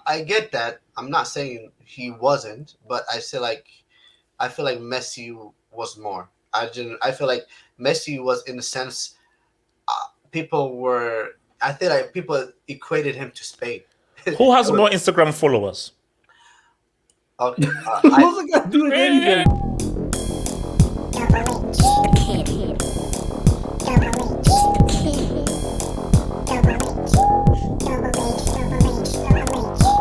I get that. I'm not saying he wasn't, but I feel like Messi was more. I feel like Messi was in the sense people were. I feel like people equated him to Spain. Who has more Instagram followers? Okay, What's it got to do with anything?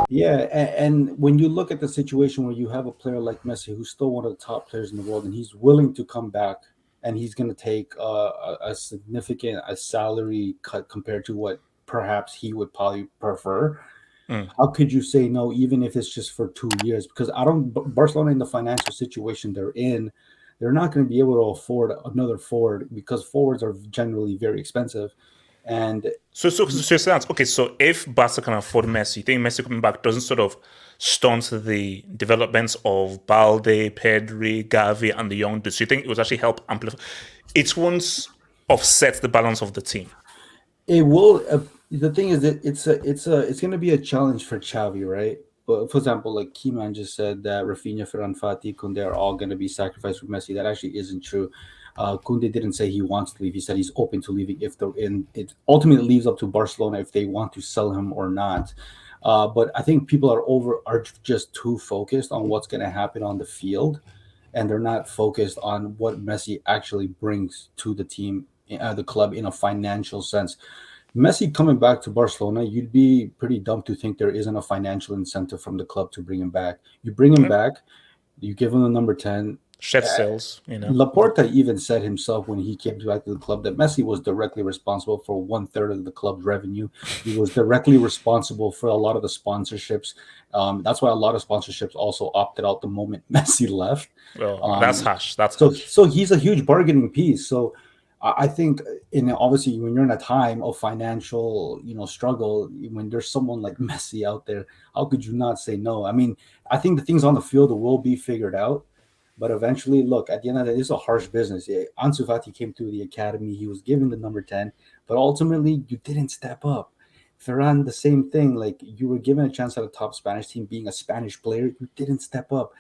Yeah, and when you look at the situation where you have a player like Messi, who's still one of the top players in the world, and he's willing to come back, and he's going to take a significant salary cut compared to what perhaps he would probably prefer. How could you say no, even if it's just for 2 years? Because Barcelona in the financial situation they're in, they're not going to be able to afford another forward because forwards are generally very expensive. And So that's okay. So if Barca can afford Messi, you think Messi coming back doesn't sort of stunt the developments of Balde, Pedri, Gavi, and the young dudes? So you think it would actually help amplify? It won't offset the balance of the team. it will. The thing is that it's going to be a challenge for Xavi, right? But for example, like Keyman just said that Rafinha, Ferran Fati, Koundé are all going to be sacrificed for Messi. That actually isn't true. Koundé didn't say he wants to leave. He said he's open to leaving if they're in. It ultimately leaves up to Barcelona if they want to sell him or not. But I think people are just too focused on what's going to happen on the field, and they're not focused on what Messi actually brings to the team, the club in a financial sense. Messi coming back to Barcelona, you'd be pretty dumb to think there isn't a financial incentive from the club to bring him back. You bring him back, you give him the number 10. Shed sales, you know. Laporta even said himself when he came back to the club that Messi was directly responsible for 1/3 of the club's revenue. He was directly responsible for a lot of the sponsorships. That's why a lot of sponsorships also opted out the moment Messi left. Well, that's harsh. That's So, harsh. so he's a huge bargaining piece. So I think obviously when you're in a time of financial, struggle, when there's someone like Messi out there, how could you not say no? I mean, I think the things on the field will be figured out, but eventually, look, at the end of the day, it's a harsh business. Yeah, Ansu Fati came through the academy; he was given the number 10, but ultimately, you didn't step up. Ferran, the same thing. Like you were given a chance at a top Spanish team, being a Spanish player, you didn't step up.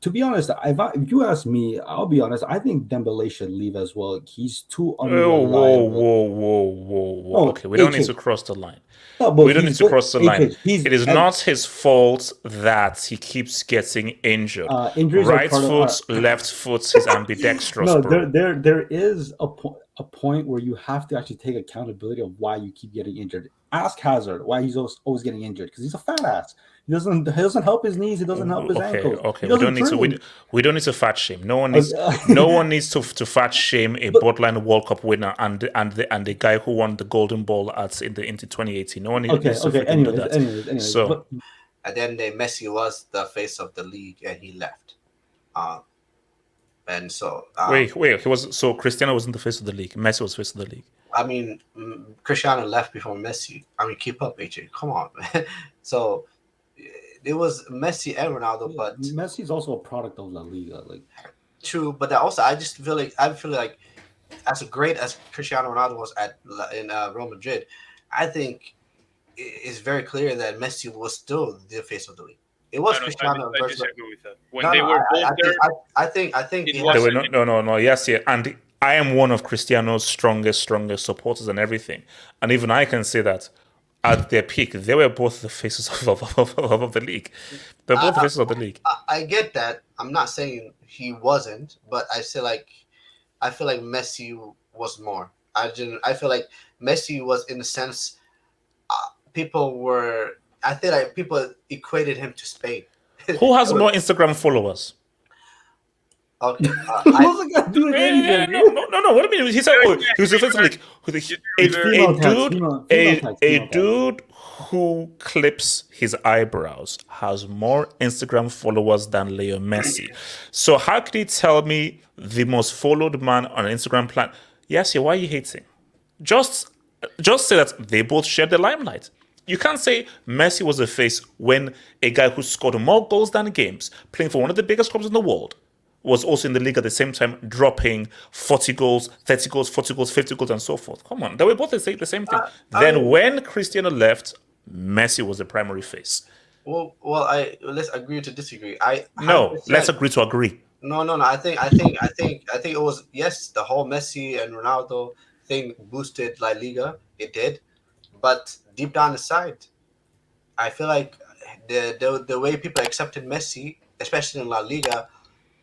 To be honest, if you ask me, I'll be honest. I think Dembele should leave as well. He's too Oh, whoa, unreliable. whoa, whoa, whoa, whoa. No, Okay, we don't need to AK. cross the line. No, but We don't need to cross the line. He's It is not his fault that he keeps getting injured. injuries are Right part of foot, left foot, he's ambidextrous, no. bro. There is a point where you have to actually take accountability of why you keep getting injured. Ask Hazard why he's always getting injured because he's a fat ass. He doesn't help his knees. He doesn't help his Okay, ankles. okay. He We don't doesn't need to. train. We don't need to fat shame. No one needs to fat shame a borderline World Cup winner and the guy who won the Golden Ball into 2018. No one needs Okay. to Okay. freaking do that. Anyways. So But at the end of the day, Messi was the face of the league, and he left. And so wait. Cristiano wasn't the face of the league. Messi was face of the league. I mean, Cristiano left before Messi. I mean, keep up, AJ. Come on, man. So it was Messi and Ronaldo, but Messi's also a product of La Liga. Like true. But also, I feel like as great as Cristiano Ronaldo was in Real Madrid, I think it's very clear that Messi was still the face of the league. It was Cristiano I versus. disagree with that. When No, they no, were both there, I think it he was- has, They were no. Yes, yeah. And I am one of Cristiano's strongest supporters and everything. And even I can say that at their peak, they were both the faces of the league. They're both the faces of the league. I get that. I'm not saying he wasn't, but I feel like Messi was more. I feel like Messi was in the sense people were. I feel like people equated him to Spain. Who has more Instagram followers? Okay, what's it got to do with anything? No. What do you mean? He said, he was the face of the league. A dude who clips his eyebrows has more Instagram followers than Leo Messi. So how could he tell me the most followed man on an Instagram plan? Yes, yeah, why are you hating? Just say that they both shared the limelight. You can't say Messi was the face when a guy who scored more goals than games, playing for one of the biggest clubs in the world, was also in the league at the same time, dropping 40 goals, 30 goals, 40 goals, 50 goals, and so forth. Come on. They were both the same thing. When Cristiano left, Messi was the primary face. let's agree to disagree. I hundred No, let's percent. agree to agree. No. I think it was, yes. The whole Messi and Ronaldo thing boosted La Liga. It did, but deep down inside, I feel like the way people accepted Messi, especially in La Liga,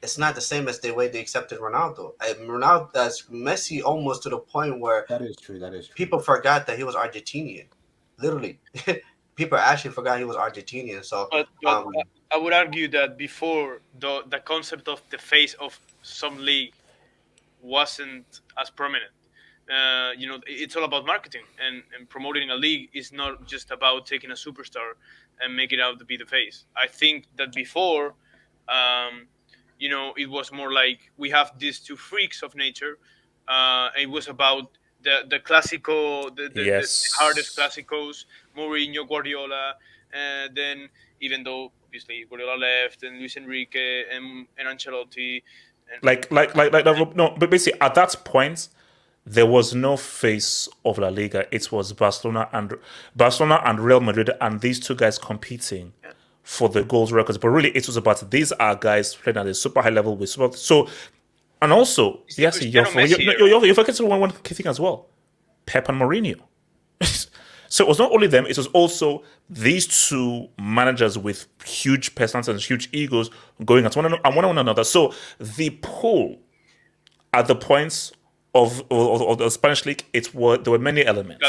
it's not the same as the way they accepted Ronaldo. Ronaldo, that's Messi, almost to the point where That is true. That is true. people forgot that he was Argentinian. Literally, people actually forgot he was Argentinian. So, But I would argue that before the concept of the face of some league wasn't as prominent. It's all about marketing, and promoting a league is not just about taking a superstar and make it out to be the face. I think that before, it was more like we have these two freaks of nature. It was about the classico, the hardest Yes. classicos, Mourinho, Guardiola, then even though obviously Guardiola left and Luis Enrique and Ancelotti No, but basically at that point, there was no face of La Liga. It was Barcelona and Real Madrid, and these two guys competing and for the goals records. But really, it was about these are guys playing at a super high level with super. So, and also, it's the yes, Cristiano Messi era. you're forgetting one key thing as well. Pep and Mourinho. So it was not only them; it was also these two managers with huge personalities and huge egos going at one another. So the pull at the points of the Spanish league, there were many elements.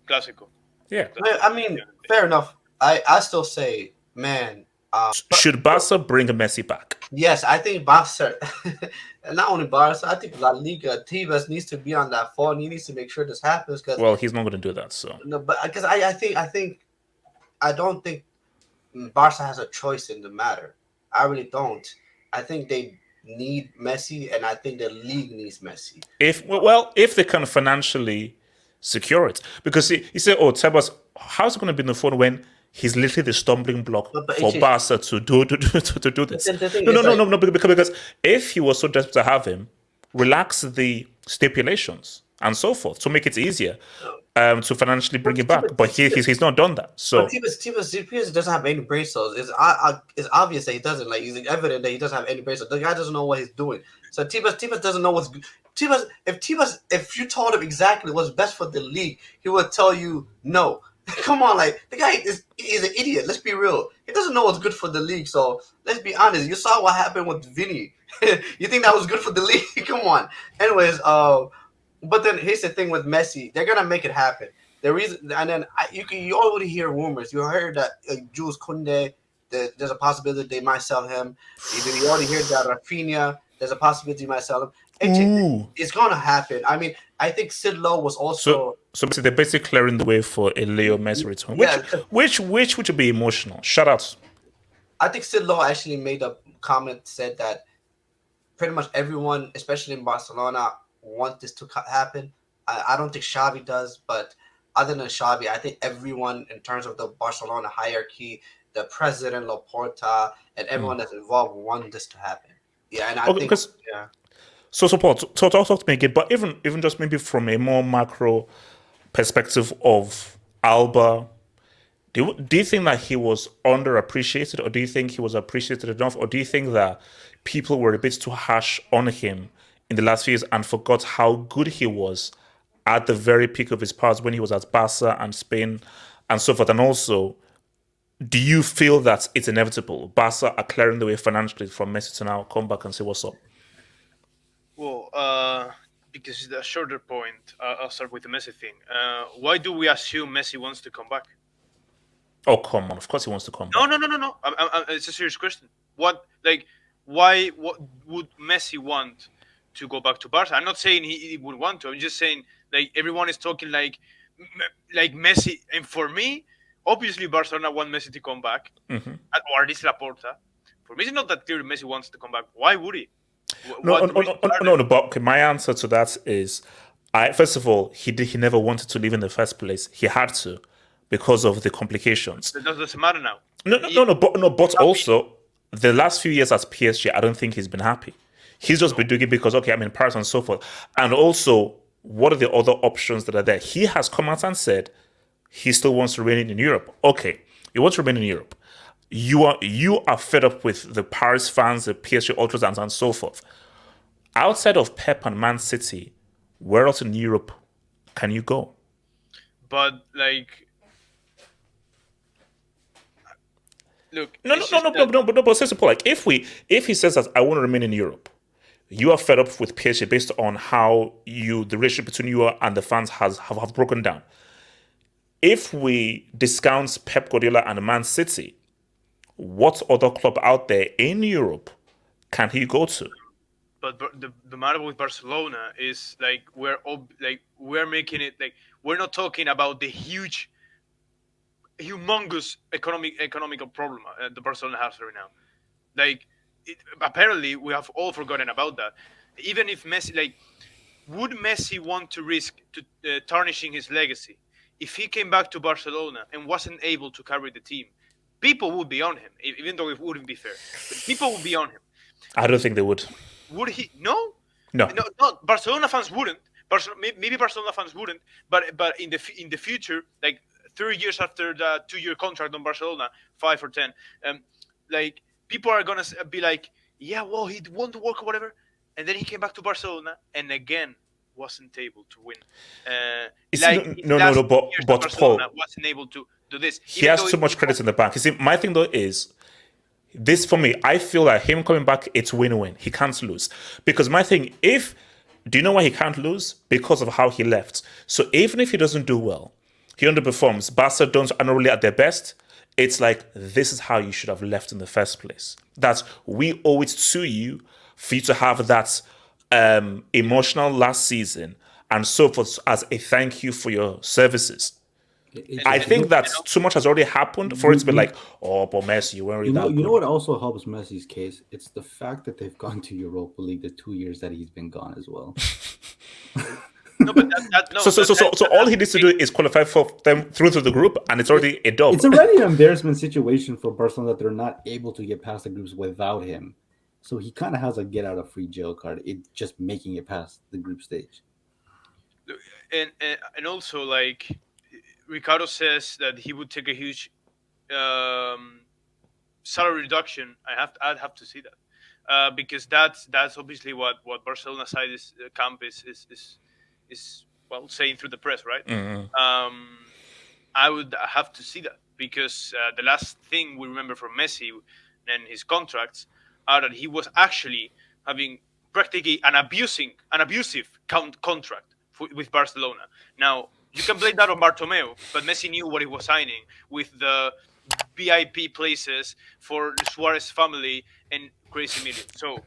Clásico. Yeah. I mean, fair enough. I still say, man. Should Barca bring Messi back? Yes, I think Barca, and not only Barca, I think La Liga, Tebas needs to be on that phone. He needs to make sure this happens because Well, he's not going to do that. So no, but because I don't think Barca has a choice in the matter. I really don't. I think they need Messi, and I think the league needs Messi. if they can financially secure it, because he said, "Oh, Tebas, how's it going to be in the phone when he's literally the stumbling block But for it's just, Barca to do but this?" then the thing No, no, is no, like, no, no, because if he was so desperate to have him, relax the stipulations and so forth to make it easier to financially bring him back. But he's not done that. but So Tebas doesn't have any brain cells. It's obvious that he doesn't. Like, it's evident that he doesn't have any brain cells. The guy doesn't know what he's doing. So Tebas doesn't know what's if you told him exactly what's best for the league, he would tell you no. Come on, like the guy is an idiot. Let's be real. He doesn't know what's good for the league. So let's be honest. You saw what happened with Vinny. You think that was good for the league? Come on. Anyways, but then here's the thing with Messi. They're gonna make it happen. The reason, and then you already hear rumors. You heard that Jules Koundé, there's a possibility they might sell him. You already heard that Rafinha, there's a possibility they might sell him. ooh, It's gonna happen. I mean, I think Sid Lowe was also so basically they're basically clearing the way for a Leo Messi return, yeah. which would be emotional. Shout out. I think Sid Lowe actually made a comment said that pretty much everyone, especially in Barcelona, want this to happen. I don't think Xavi does, but other than Xavi, I think everyone in terms of the Barcelona hierarchy, the president, Laporta, and everyone that's involved want this to happen. Yeah, and I Okay, think because yeah. so Paul, talk to me again, but even just maybe from a more macro perspective of Alba, do you think that he was underappreciated, or do you think he was appreciated enough, or do you think that people were a bit too harsh on him in the last few years and forgot how good he was at the very peak of his powers when he was at Barca and Spain and so forth? And also, do you feel that it's inevitable? Barca are clearing the way financially for Messi to now come back and say what's up? Well, because the shorter point, I'll start with the Messi thing. Why do we assume Messi wants to come back? Oh, come on. Of course he wants to come No, back. no, no, no, no. It's a serious question. Why? What would Messi want to go back to Barca? I'm not saying he would want to. I'm just saying, like, everyone is talking like Messi. And for me, obviously, Barcelona want Messi to come back, or at least Laporta. For me, it's not that clear Messi wants to come back. Why would he? No, What reasons are there? no, but okay, my answer to that is, first of all, he never wanted to leave in the first place. He had to because of the complications. That doesn't matter now. But also the last few years at PSG, I don't think he's been happy. He's just been doing it because okay, I'm in Paris and so forth. And also, what are the other options that are there? He has come out and said he still wants to remain in Europe. Okay, he wants to remain in Europe. you are fed up with the Paris fans, the PSG ultras, and so forth. Outside of Pep and Man City, where else in Europe can you go? But like, look, No, no, it's no, just no, no, that. no, but seriously, Paul, like if he says that I want to remain in Europe, you are fed up with PSG based on how the relationship between you and the fans have broken down. If we discount Pep Guardiola and Man City, what other club out there in Europe can he go to? But the matter with Barcelona is like we're making it like we're not talking about the humongous economical problem the Barcelona has right now. Like, apparently we have all forgotten about that. Even if Messi, like, would Messi want to risk to tarnishing his legacy if he came back to Barcelona and wasn't able to carry the team? People would be on him, even though it wouldn't be fair. But people would be on him. I don't think they would. Would he? No, No. no. Barcelona fans wouldn't. Maybe Barcelona fans wouldn't. But in the future, like 3 years after the 2 year contract on Barcelona, 5 or 10, like people are gonna be like, yeah, well, he won the World Cup, whatever, and then he came back to Barcelona and again wasn't able to win. Like his No, no, last no, years at but Barcelona Paul, wasn't able to do this, he even has though too it much was credit in the bank. You see, my thing though is this for me. I feel like him coming back, it's win-win. He can't lose because my thing. If do you know why he can't lose? Because of how he left. So even if he doesn't do well, he underperforms. Barca are not really at their best. It's like this is how you should have left in the first place. That we owe it to you for you to have that emotional last season and so forth as a thank you for your services. I Exactly. think that too much has already happened for it to be You, like, oh, but Messi, you weren't really that you know good. what also helps Messi's case? It's the fact that they've gone to Europa League the 2 years that he's been gone as well. no, but that no, So all he needs to do is qualify for them through to the group, and it's already a dub. It's already an embarrassment situation for Barcelona that they're not able to get past the groups without him. So he kind of has a get out of free jail card. It just making it past the group stage. and also like Ricardo says that he would take a huge um, salary reduction. I'd have to see that because that's obviously what Barcelona side is camp is well saying through the press, right? I would have to see that because the last thing we remember from Messi and his contracts are that he was actually having practically an abusive contract with Barcelona. Now you can blame that on Bartomeu, but Messi knew what he was signing with the VIP places for the Suarez family and crazy millions. So